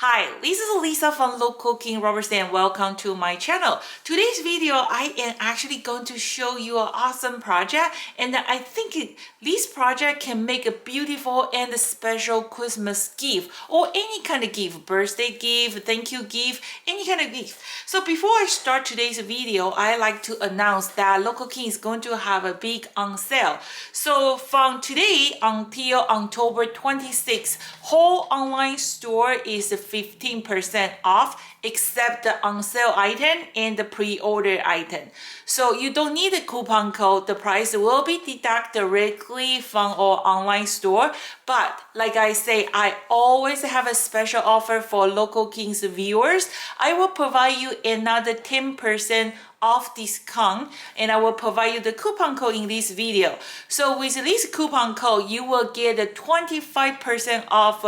Hi, this is Lisa from Local Cooking Roberts and welcome to my channel. Today's video, I am actually going to show you an awesome project, and I think this project can make a beautiful and special Christmas gift or any kind of gift, birthday gift, thank you gift, any kind of gift. So before I start today's video, I like to announce that Local King is going to have a big on sale. So from today until October 26th, whole online store is 15% off except the on sale item and the pre-order item. So you don't need a coupon code. The price will be deducted directly from our online store. But like I say, I always have a special offer for Local Kings viewers. I will provide you another 10% off discount, and I will provide you the coupon code in this video. So with this coupon code, you will get a 25% off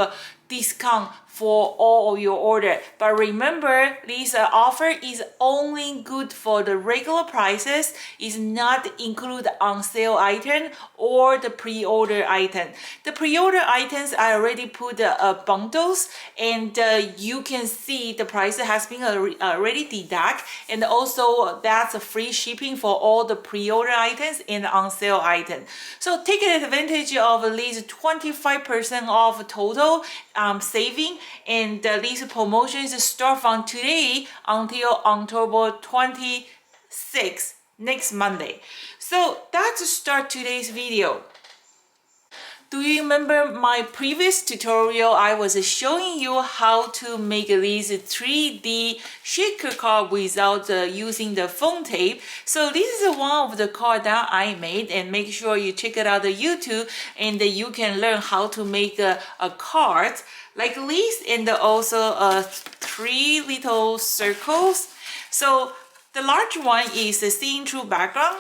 discount for all of your order. But remember, this offer is only good for the regular prices. It's not include on sale item or the pre-order item. The pre-order items I already put bundles, and you can see the price has been already deducted, and also that's a free shipping for all the pre-order items and on sale items. So take advantage of at least 25% off total saving, and these promotions start from today until October 26th, next Monday. So that's start today's video. Do you remember my previous tutorial? I was showing you how to make these 3D shaker card without using the foam tape. So this is one of the cards that I made, and make sure you check it out on YouTube, and you can learn how to make a card like this, and also 3 little circles. So the large one is a seeing through background,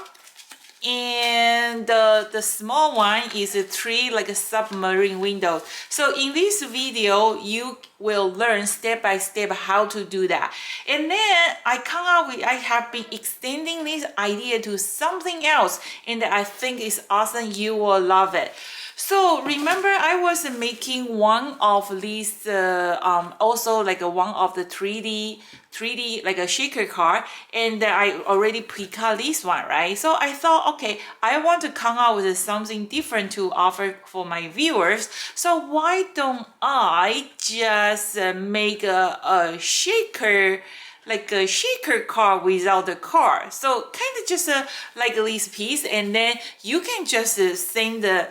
and the small one is 3 like a submarine window. So in this video you will learn step by step how to do that. And then I have been extending this idea to something else, and I think it's awesome. You will love it. So remember, I was making one of these also like one of the 3D like a shaker card, and I already pre-cut this one, right? So I thought, okay, I want to come out with something different to offer for my viewers. So why don't I just make a shaker, like a shaker card without the card? So kind of just like this piece, and then you can just send the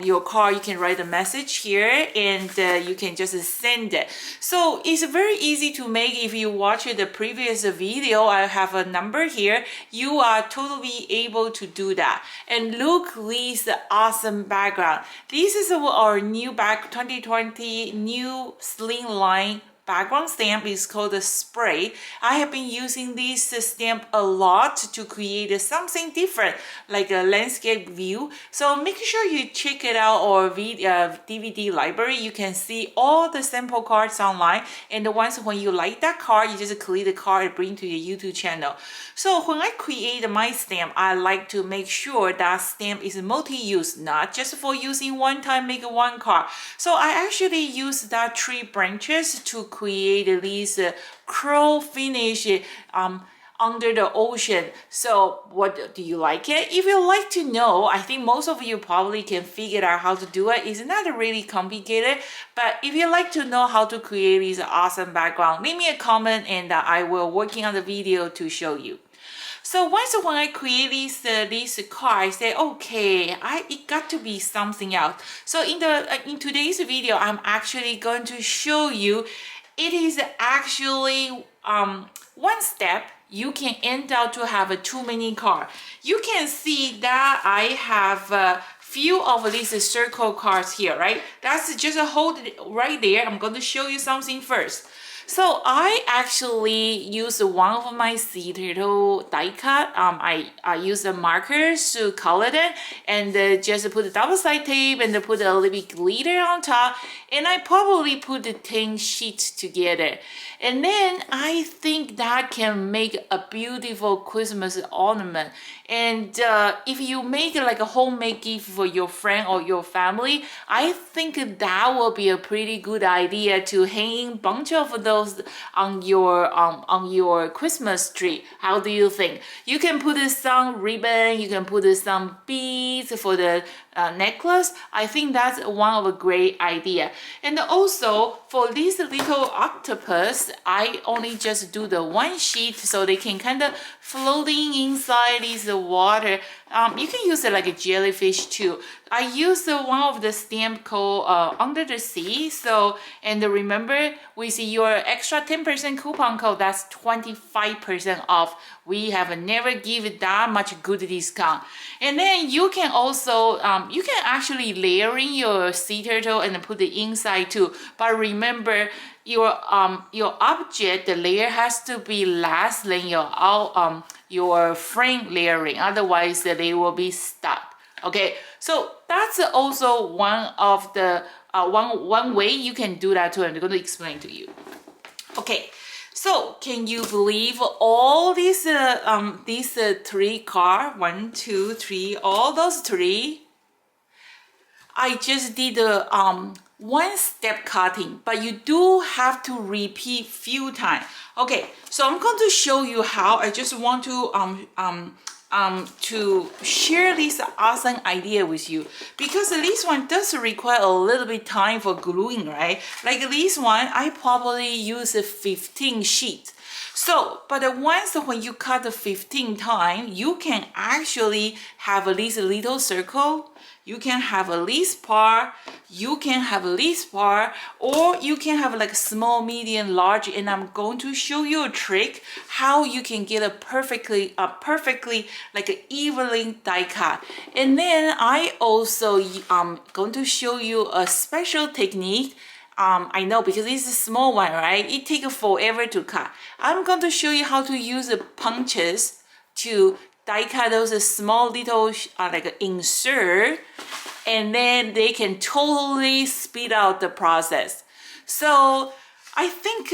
your card. You can write a message here, and you can just send it. So it's very easy to make. If you watch the previous video, I have a number here. You are totally able to do that. And look, this awesome background. This is our new 2020 new slim line background stamp. Is called the spray. I have been using this stamp a lot to create something different, like a landscape view. So make sure you check it out, or DVD library. You can see all the sample cards online, and the ones when you like that card, you just click the card and bring to your YouTube channel. So when I create my stamp, I like to make sure that stamp is multi-use, not just for using one time, make one card. So I actually use that 3 branches to create these crow finish under the ocean. So what do you like it? If you like to know, I think most of you probably can figure out how to do it. It's not really complicated, but if you like to know how to create this awesome background, leave me a comment, and I will working on the video to show you. So once when I create this card, I say, okay, it got to be something else. So in today's video, I'm actually going to show you. It is actually one step. You can end up to have too many cards. You can see that I have a few of these circle cards here, right? That's just hold it right there. I'm going to show you something first. So I actually use one of my sea turtle die cut. I use the markers to color it and just put the double side tape and put a little bit glitter on top. And I probably put the 10 sheets together. And then I think that can make a beautiful Christmas ornament. And if you make like a homemade gift for your friend or your family, I think that will be a pretty good idea to hang a bunch of those on your Christmas tree. How do you think? You can put some ribbon, you can put some beads for the necklace. I think that's one of a great idea. And also for this little octopus, I only just do the one sheet so they can kind of floating inside this water. You can use it like a jellyfish too. I use one of the stamp called Under the Sea. So, and remember with your extra 10% coupon code, that's 25% off. We have never given that much good discount. And then you can also, you can actually layer in your sea turtle and put it inside too. But remember, your object, the layer has to be less than your frame layering. Otherwise, they will be stuck. Okay, so that's also one of the one way you can do that too. I'm going to explain to you. Okay, so can you believe all these three cards? 1, 2, 3, all those three. I just did one step cutting, but you do have to repeat few times. Okay, so I'm going to show you how. I just want to share this awesome idea with you, because this one does require a little bit time for gluing, right? Like this one, I probably use 15 sheets. So, but once when you cut the 15 times, you can actually have this little circle. You can have a this part, you can have this part, or you can have like small, medium, large, and I'm going to show you a trick how you can get a perfectly like an evenly die cut. And then I also going to show you a special technique. I know because it's a small one, right? It takes forever to cut. I'm going to show you how to use the punches to die cut those small little like insert, and then they can totally speed out the process. So I think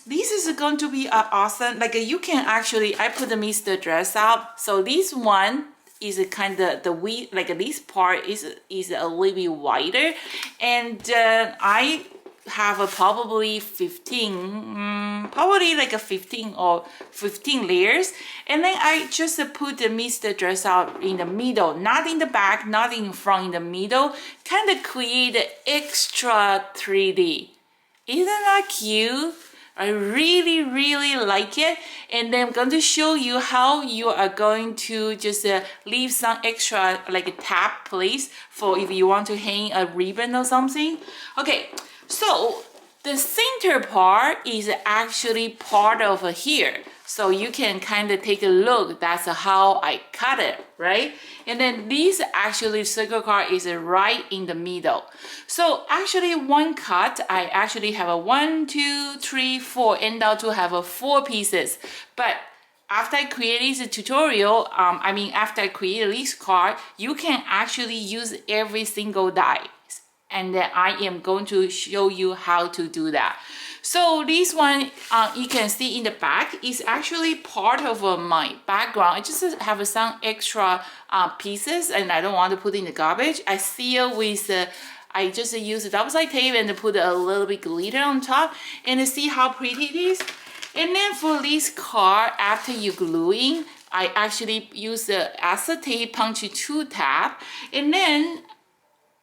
this is going to be awesome. Like you can actually, I put the Mr.dress up. So this one is kind of like this part is a little bit wider, and I have probably 15, probably like a 15 or 15 layers, and then I just put the Mr.dress out in the middle, not in the back, not in front, in the middle, kind of create extra 3D. Isn't that cute? I really, really like it. And then I'm going to show you how you are going to just leave some extra like a tab place for if you want to hang a ribbon or something. Okay, so the center part is actually part of here. So you can kind of take a look. That's how I cut it, right? And then this actually circle card is right in the middle. So actually one cut, I actually have a 1, 2, 3, 4, end out to have 4 pieces. But after I create this tutorial, after I create this card, you can actually use every single die. And then I am going to show you how to do that. So this one, you can see in the back is actually part of my background. I just have some extra pieces and I don't want to put in the garbage. I seal with, I just use a double side tape and put a little bit glitter on top and see how pretty it is. And then for this card, after you gluing, I actually use the acetate punch 2 tab, and then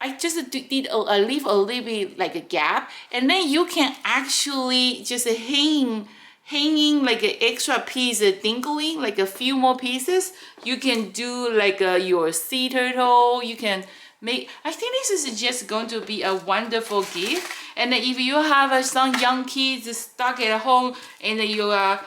I just leave a little bit like a gap, and then you can actually just hanging like an extra piece of dingling, like a few more pieces. You can do like your sea turtle. You can make, I think this is just going to be a wonderful gift. And then if you have some young kids stuck at home and you are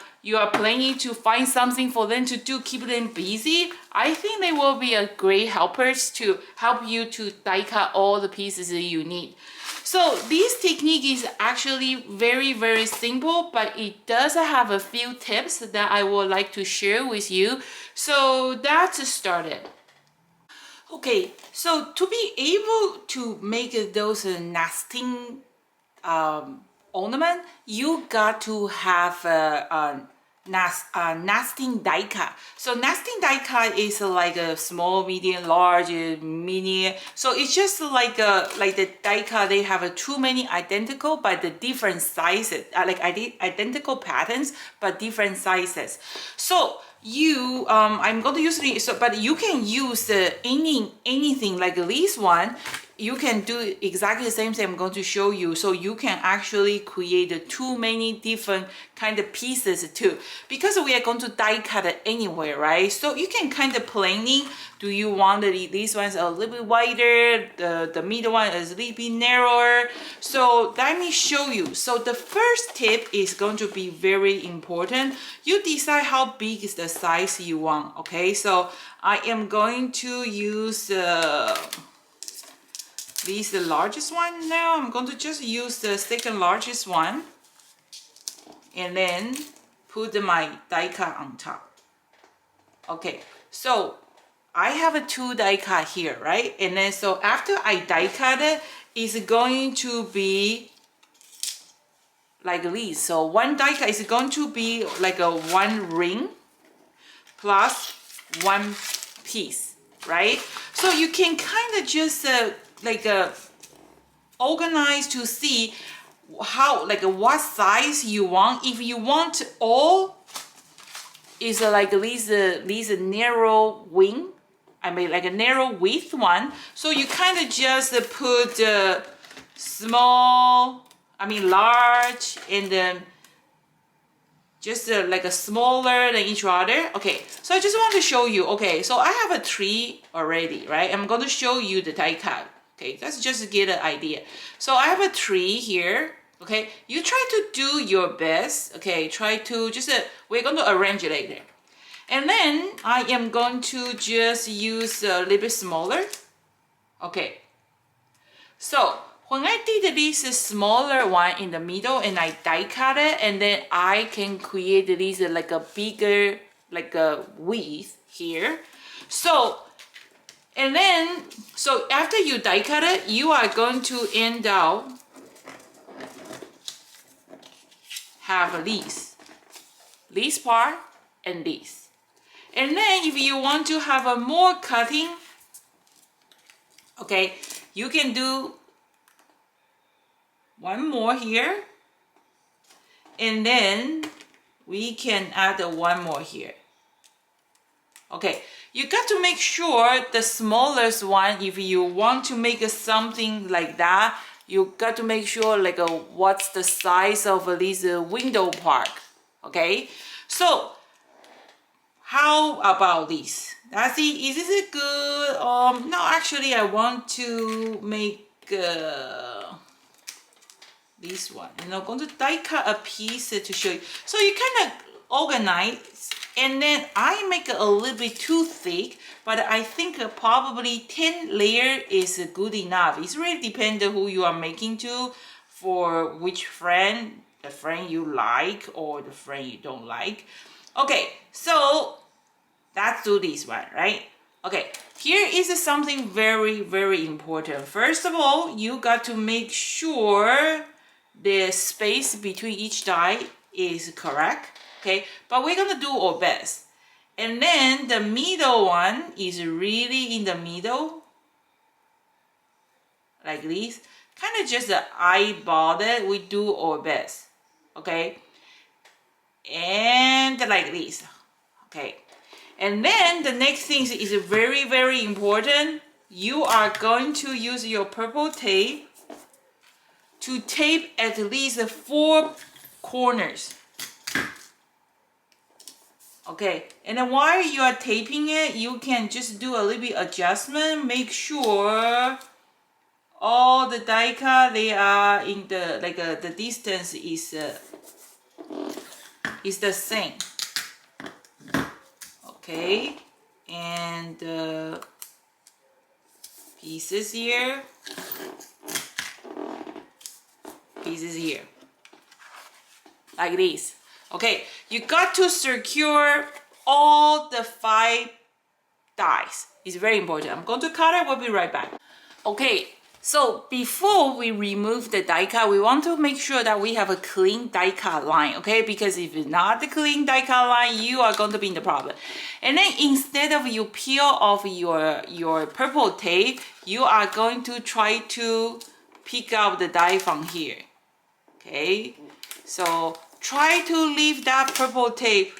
planning to find something for them to do, keep them busy, I think they will be a great helpers to help you to die cut all the pieces that you need. So this technique is actually very simple, but it does have a few tips that I would like to share with you. So that's started. Okay, so to be able to make those nesting ornament, you got to have a nesting die cut. So nesting die cut is like a small, medium, large, mini. So it's just like the die cut. They have too many identical, but the different sizes, like identical patterns, but different sizes. So you I'm going to use the but you can use anything like this one. You can do exactly the same thing I'm going to show you. So you can actually create too many different kind of pieces too, because we are going to die cut it anyway, right? So you can kind of planning. Do you want these ones a little bit wider, the middle one is a little bit narrower? So let me show you. So the first tip is going to be very important. You decide how big is the size you want. Okay, so I am going to use this the largest one. Now I'm going to just use the second largest one and then put my die cut on top. Okay, so I have a 2 die cut here, right? And then so after I die cut it, it's going to be like this. So one die cut is going to be like a 1 ring plus 1 piece, right? So you can kind of just organize to see how what size you want. If you want all is like this narrow wing, I mean like a narrow width one, so you kind of just put small, I mean large, and then just like a smaller than each other. Okay, so I just want to show you. Okay, so I have a tree already, right? I'm going to show you the die cut. Okay, let's just get an idea. So I have a tree here. Okay, you try to do your best. Okay, try to just we're going to arrange it later. And then I am going to just use a little bit smaller. Okay, so when I did this smaller one in the middle and I die cut it, and then I can create this like a bigger, like a width here. So, and then, so after you die cut it, you are going to end up have this part and this. And then if you want to have a more cutting, okay, you can do one more here, and then we can add one more here. Okay, you got to make sure the smallest one, if you want to make something like that, you got to make sure like what's the size of this window part. Okay, so how about this? Let's see, is this good? No, actually I want to make this one, and I'm going to die cut a piece to show you. So you kind of organize, and then I make it a little bit too thick, but I think probably 10 layer is good enough. It's really depends on who you are making to, for which friend, the friend you like or the friend you don't like. Okay, so let's do this one, right? Okay, here is something very important. First of all, you got to make sure the space between each die is correct. Okay, but we're gonna do our best. And then the middle one is really in the middle, like this. Kind of just eyeball it. We do our best. Okay, and like this. Okay, and then the next thing is very important. You are going to use your purple tape to tape at least 4 corners. Okay, and then while you are taping it, you can just do a little bit adjustment. Make sure all the die cut, they are in the the distance is the same. Okay, and pieces here. pieces here, like this. Okay, you got to secure all the 5 dies. It's very important. I'm going to cut it. We'll be right back. Okay, so before we remove the die cut, we want to make sure that we have a clean die cut line, okay? Because if it's not the clean die cut line, you are going to be in the problem. And then instead of you peel off your purple tape, you are going to try to pick up the die from here, okay? So try to leave that purple tape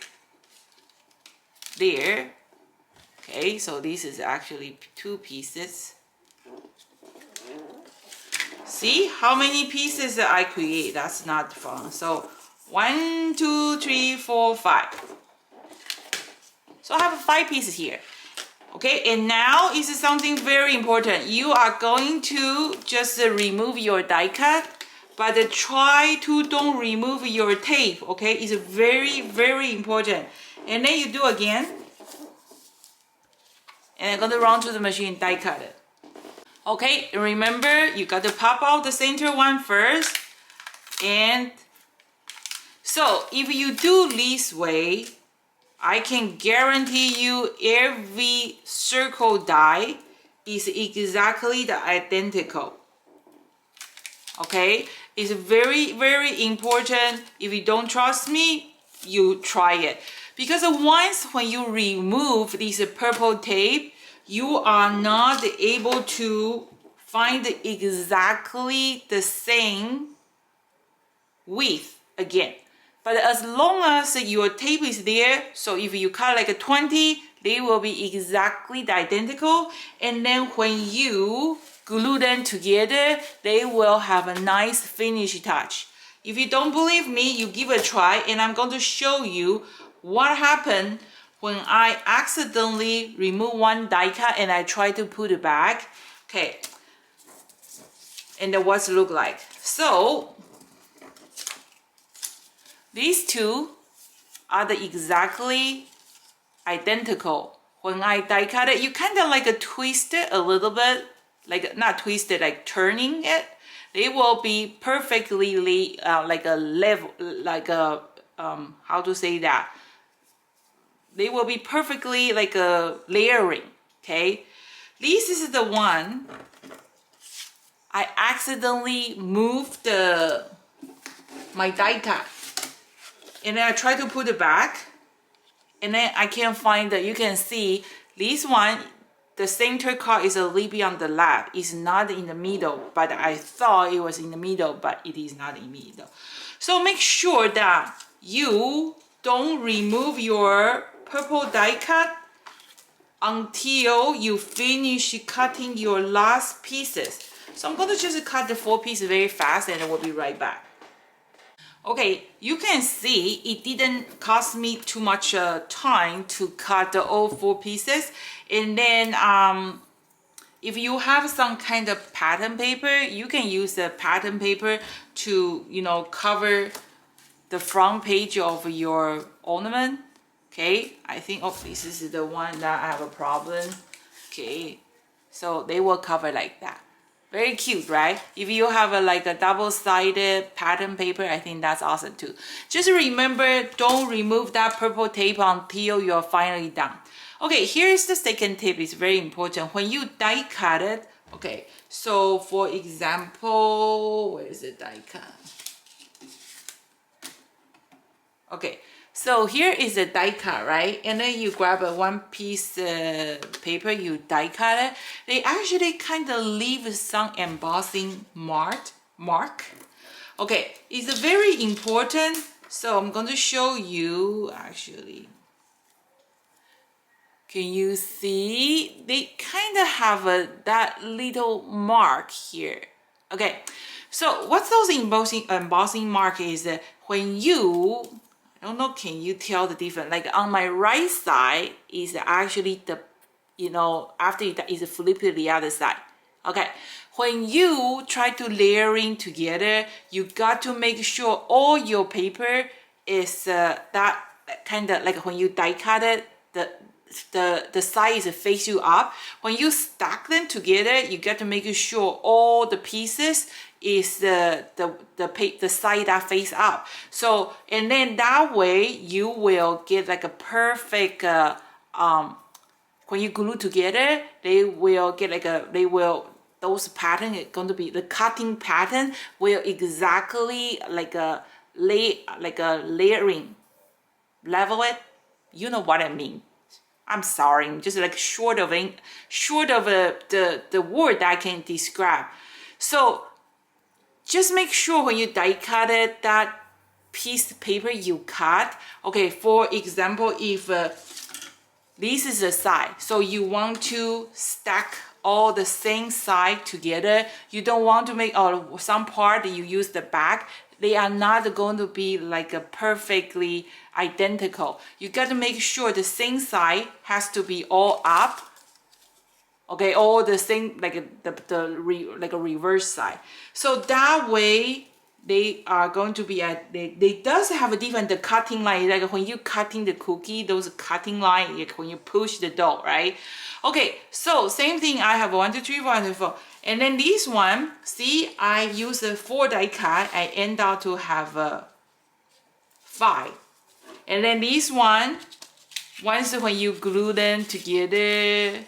there. Okay, so this is actually 2 pieces. See how many pieces that I create? That's not fun. So 1, 2, 3, 4, 5. So I have 5 pieces here. Okay, and now is something very important. You are going to just remove your die cut, but try to don't remove your tape. Okay, it's very, very important. And then you do again. And I'm gonna run to the machine, die cut it. Okay, remember you got to pop out the center one first. And so if you do this way, I can guarantee you every circle die is exactly the identical. Okay, it's very, very important. If you don't trust me, you try it. Because once when you remove this purple tape, you are not able to find exactly the same width again. But as long as your tape is there, so if you cut like a 20, they will be exactly the identical. And then when you glue them together, they will have a nice finish touch. If you don't believe me, you give it a try, and I'm going to show you what happened when I accidentally remove one die cut and I try to put it back. Okay, and then what's it look like. So these 2 are the exactly identical. When I die cut it, you kind of like a twist it a little bit, like not twist it, like turning it. They will be perfectly like a level, like a how to say that. They will be perfectly like a layering. Okay, this is the one I accidentally moved my die cut, and then I try to put it back, and then I can't find it. You can see this one, the center cut is a little bit on the left. It's not in the middle, but I thought it was in the middle, but it is not in the middle. So make sure that you don't remove your purple die cut until you finish cutting your last pieces. So I'm going to just cut the 4 pieces very fast, and I will be right back. Okay, you can see it didn't cost me too much time to cut all 4 pieces. And then if you have some kind of pattern paper, you can use the pattern paper to, you know, cover the front page of your ornament. Okay, I think, oh, this is the one that I have a problem. Okay, so they will cover like that. Very cute, right? If you have like a double-sided pattern paper, I think that's awesome too. Just remember, don't remove that purple tape until you're finally done. Okay, here's the second tip. It's very important. When you die cut it, okay, so for example, where is the die cut? Okay, so here is a die cut, right? And then you grab a 1 piece paper, you die cut it. They actually kind of leave some embossing mark. Okay, it's very important. So I'm going to show you actually. Can you see? They kind of have that little mark here. Okay, so what's those embossing mark is that when you, I don't know, can you tell the difference? Like on my right side is actually the, you know, after that is flip to the other side. Okay, when you try to layering together, you got to make sure all your paper is that kind of like when you die cut it, the side is face you up. When you stack them together, you got to make sure all the pieces is the side that face up. So, and then that way you will get like a perfect when you glue together, they will get like those pattern is going to be the cutting pattern will exactly like a layering level it. You know what I mean. I'm sorry, I'm just like short of the word that I can describe. So just make sure when you die cut it, that piece of paper you cut, okay, for example, if this is the side, so you want to stack all the same side together. You don't want to make some part that you use the back. They are not going to be like a perfectly identical. You got to make sure the same side has to be all up. Okay, all the same like like a reverse side. So that way they are going to be at they does have a different the cutting line, like when you cutting the cookie, those cutting line like when you push the dough, right? Okay, so same thing. I have 1 2 3 4 1 2 4, and then this one, see, I use a 4 die cut. I end up to have a 5, and then this one, once when you glue them together,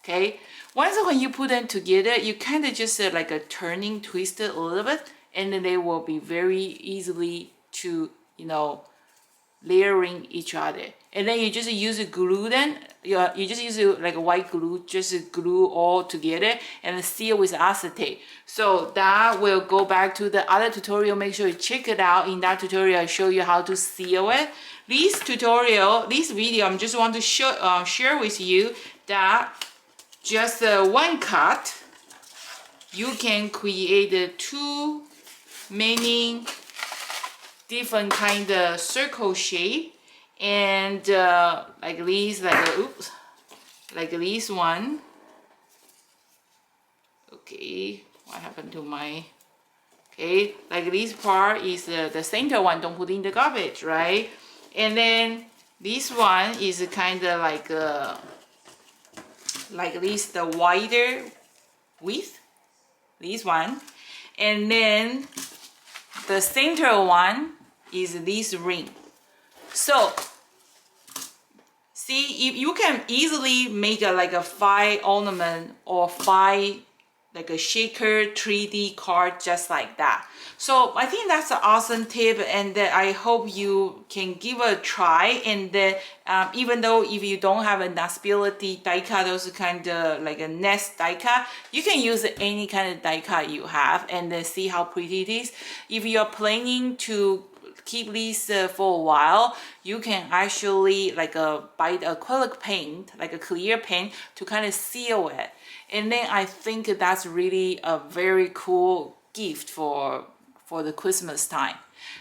okay, once when you put them together, you kind of just like a turning, twist it a little bit, and then they will be very easily to, you know, layering each other. And then you just use a glue, then you just use like a white glue, just glue all together and seal with acetate. So that will go back to the other tutorial. Make sure you check it out. In that tutorial I show you how to seal it. This video, I just want to share with you that just one cut, you can create two many different kind of circle shape, and like this, like this one. Okay, what happened to my? Okay, like this part is the center one. Don't put in the garbage, right? And then this one is kind of like this, the wider width, this one, and then the center one is this ring. So see, if you can easily make like a 5 ornament or 5 like a shaker 3D card just like that. So I think that's an awesome tip, and I hope you can give it a try. And even though if you don't have a nestability die cut, those kind of like a nest die cut, you can use any kind of die cut you have and then see how pretty it is. If you're planning to keep these for a while, you can actually like buy the acrylic paint, like a clear paint, to kind of seal it. And then I think that's really a very cool gift for the Christmas time.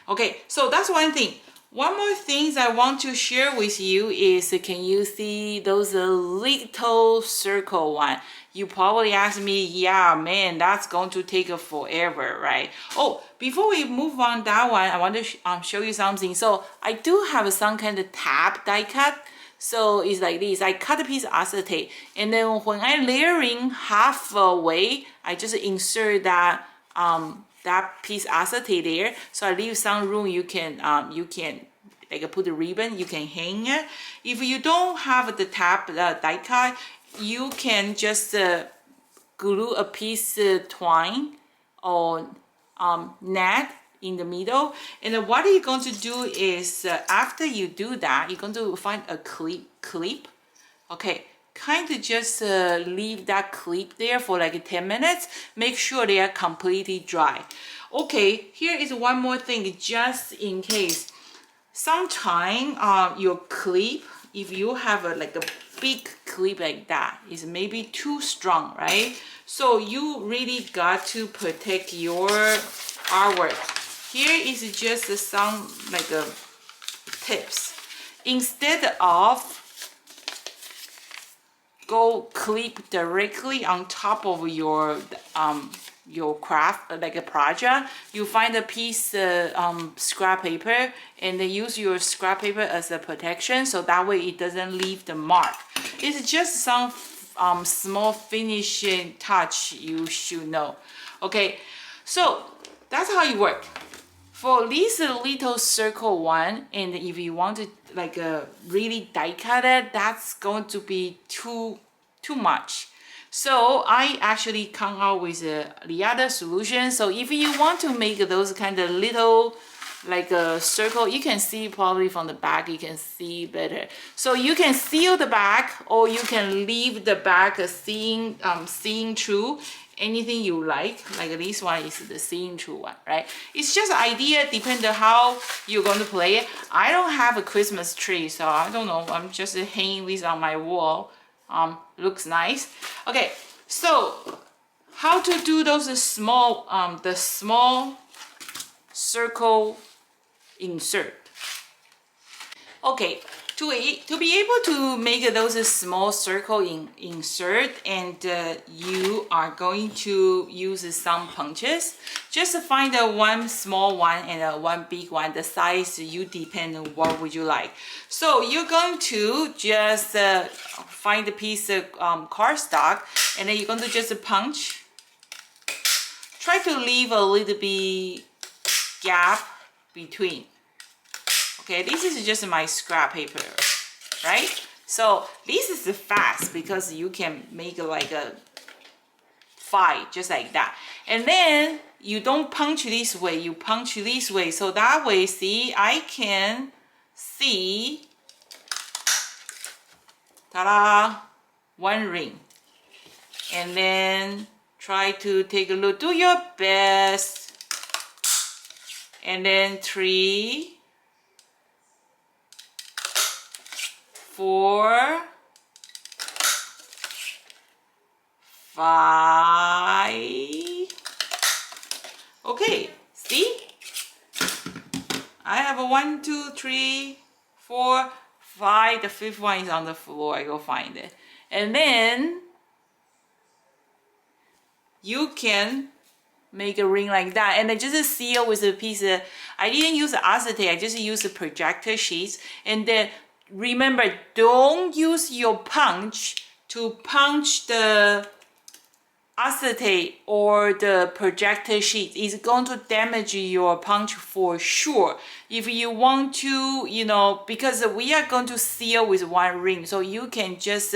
Okay, so that's one thing. One more thing I want to share with you is, can you see those little circle one? You probably ask me, yeah, man, that's going to take forever, right? Oh, before we move on that one, I want to show you something. So I do have some kind of tab die cut. So it's like this. I cut a piece of acetate, and then when I layering halfway, I just insert that that piece of acetate there. So I leave some room. You can like put a ribbon. You can hang it. If you don't have the tab die cut, you can just glue a piece of twine or net in the middle. And then what you're going to do is after you do that, you're going to find a clip. Okay, kind of just leave that clip there for like 10 minutes. Make sure they are completely dry. Okay, here is one more thing, just in case. Sometime your clip, if you have like a big clip like that, is maybe too strong, right? So you really got to protect your artwork. Here is just some like tips. Instead of go clip directly on top of your craft, like a project, you find a piece scrap paper and then use your scrap paper as a protection, so that way it doesn't leave the mark. It's just some small finishing touch you should know. Okay, so that's how it works. For this little circle one, and if you want to like really die cut it, that's going to be too much. So I actually come out with the other solution. So if you want to make those kind of little like a circle, you can see probably from the back, you can see better. So you can seal the back, or you can leave the back seeing through. Anything you like this one is the seeing through one, right? It's just idea, depending on how you're going to play it. I don't have a Christmas tree, so I don't know. I'm just hanging this on my wall. Looks nice. Okay, so how to do those small, the small circle insert. Okay, to be able to make those small circle insert, and you are going to use some punches. Just find one small one and one big one. The size you depend on what would you like. So you're going to just find a piece of cardstock, and then you're going to just punch. Try to leave a little bit gap between. Okay, this is just my scrap paper, right? So this is fast because you can make like a 5 just like that. And then you don't punch this way, you punch this way. So that way, see, I can see, ta-da, one ring. And then try to take a look, do your best. And then 3, 4, 5. Okay, see? I have a 1, 2, 3, 4, 5. The 5th one is on the floor. I go find it. And then you can make a ring like that, and I just seal with a piece of, I didn't use acetate, I just used the projector sheets. And then remember, don't use your punch to punch the acetate or the projector sheet. It's going to damage your punch for sure. If you want to, you know, because we are going to seal with one ring, so you can just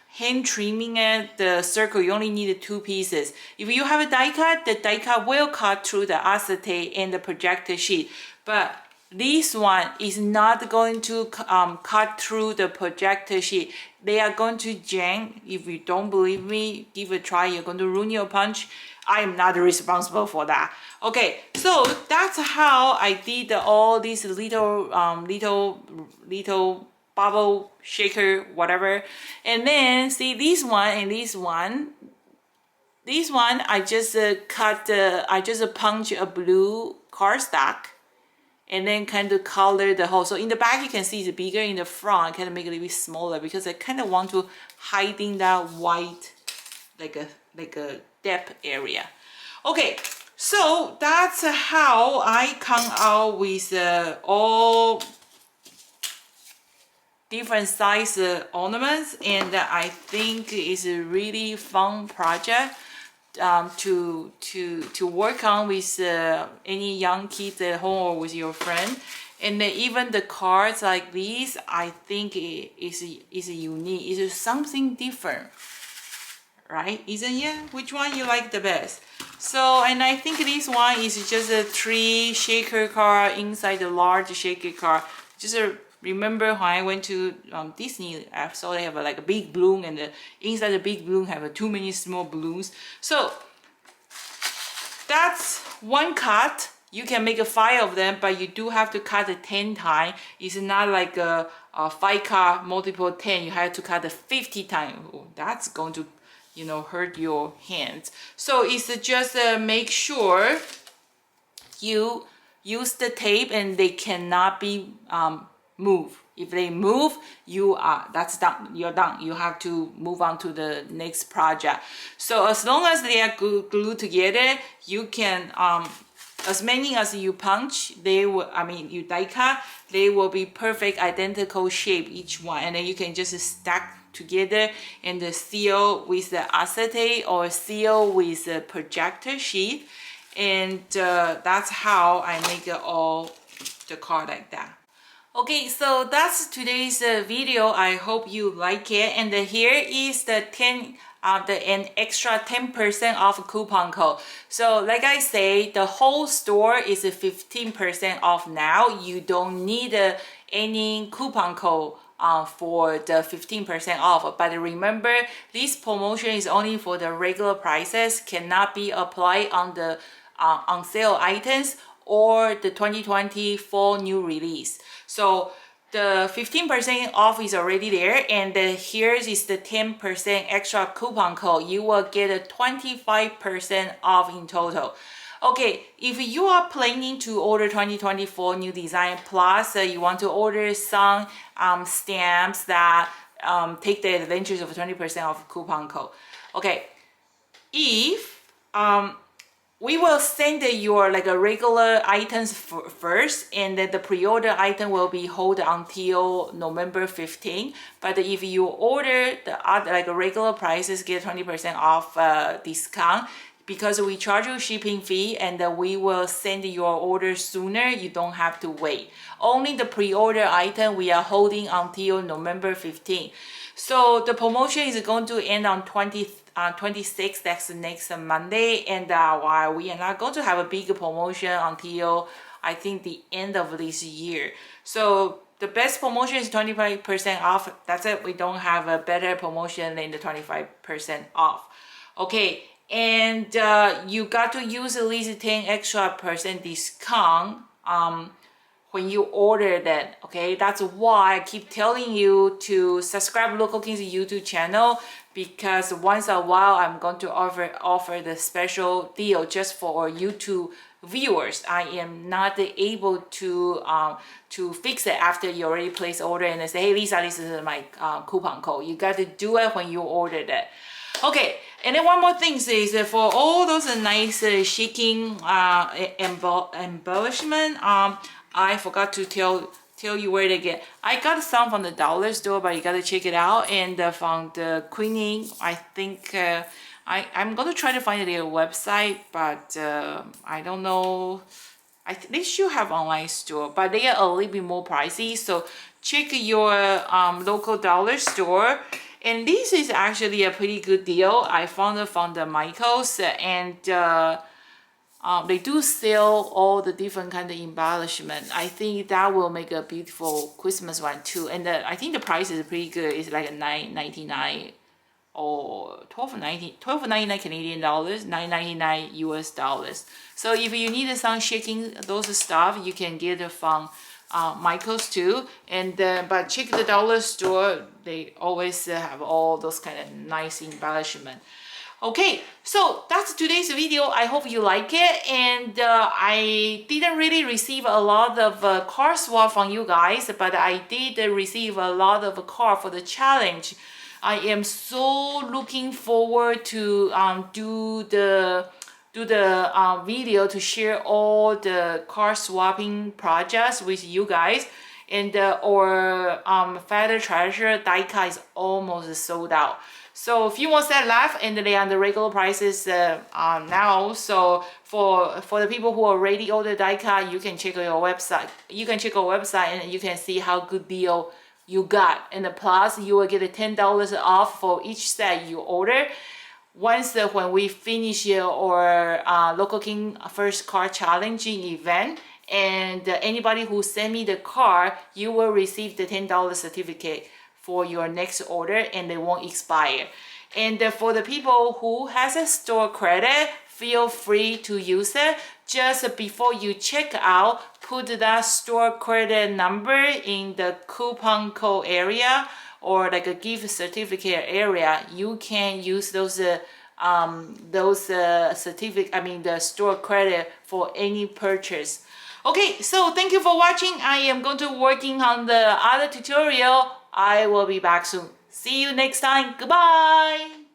hand trimming it, the circle, you only need 2 pieces. If you have a die cut, the die cut will cut through the acetate and the projector sheet. But this one is not going to cut through the projector sheet. They are going to jam. If you don't believe me, give it a try. You're going to ruin your punch. I am not responsible for that. Okay, so that's how I did all these little bubble shaker, whatever. And then see this one and this one. This one I just I just punch a blue cardstock and then kind of color the hole. So in the back you can see it's bigger, in the front I kind of make it a little bit smaller because I kind of want to hide in that white like a depth area. Okay, so that's how I come out with all different size ornaments, and I think it's a really fun project to work on with any young kids at home or with your friend. And even the cards like these, I think is unique. It's something different, right? Isn't it? Which one you like the best? So, and I think this one is just a 3 shaker card inside the large shaker card. Just remember when I went to Disney, I saw they have like a big balloon, and inside the big balloon have too many small balloons. So that's one cut. You can make 5 of them, but you do have to cut it 10 times. It's not like a 5 cut multiple 10. You have to cut it 50 times. Oh, that's going to, you know, hurt your hands. So it's just make sure you use the tape and they cannot be move. If they move, that's done. You're done. You have to move on to the next project. So as long as they are glued together, you can as many as you punch, they will. I mean, you die cut, they will be perfect, identical shape each one, and then you can just stack together and seal with the acetate or seal with the projector sheet. And that's how I make all the card like that. Okay, so that's today's video. I hope you like it. And here is the an extra 10% off coupon code. So like I say, the whole store is 15% off now. You don't need any coupon code for the 15% off. But remember, this promotion is only for the regular prices, cannot be applied on the on sale items or the 2020 fall new release. So the 15% off is already there, and here is the 10% extra coupon code. You will get a 25% off in total. Okay, if you are planning to order 2024 new design plus you want to order some stamps that take the advantage of 20% off coupon code. Okay, if we will send your like a regular items first, and then the pre-order item will be hold until November 15. But if you order the other like regular prices, get 20% off discount, because we charge you shipping fee, and we will send your order sooner. You don't have to wait. Only the pre-order item we are holding until November 15. So the promotion is going to end on 26th, that's next Monday, and while we are not going to have a big promotion until I think the end of this year. So the best promotion is 25% off. That's it. We don't have a better promotion than the 25% off. Okay, and you got to use at least 10 extra percent discount when you order that. Okay, that's why I keep telling you to subscribe Local King's YouTube channel, because once a while I'm going to offer the special deal just for YouTube viewers. I am not able to fix it after you already place order and they say, hey Lisa, this is my coupon code. You got to do it when you order that. Okay, and then one more thing is for all those nice shaking embellishment, I forgot to tell you where to get. I got some from the dollar store, but you gotta check it out. And from the Queenie, I think I'm gonna try to find their website, but I don't know. They should have online store, but they are a little bit more pricey. So check your local dollar store. And this is actually a pretty good deal. I found it from the Michaels, and they do sell all the different kind of embellishment. I think that will make a beautiful Christmas one too. And I think the price is pretty good. It's like a $9.99 or $12.99 Canadian dollars, $9.99 US dollars. So if you need some shaking those stuff, you can get it from Michael's too. And but check the dollar store. They always have all those kind of nice embellishment. Okay, so that's today's video. I hope you like it. And I didn't really receive a lot of card swap from you guys, but I did receive a lot of card for the challenge. I am so looking forward to do the video to share all the card swapping projects with you guys. And Feather Treasure die cut is almost sold out. So a few more sets left, and they are on the regular prices now. So for the people who already ordered die cut, you can check your website. You can check our website and you can see how good deal you got. And plus, you will get a $10 off for each set you order. Once when we finish our Local King First Card Challenging event, and anybody who send me the card, you will receive the $10 certificate for your next order, and they won't expire. And for the people who has a store credit, feel free to use it. Just before you check out, put that store credit number in the coupon code area or like a gift certificate area. You can use those certificate, the store credit for any purchase. Okay, so thank you for watching. I am going to working on the other tutorial. I will be back soon. See you next time. Goodbye.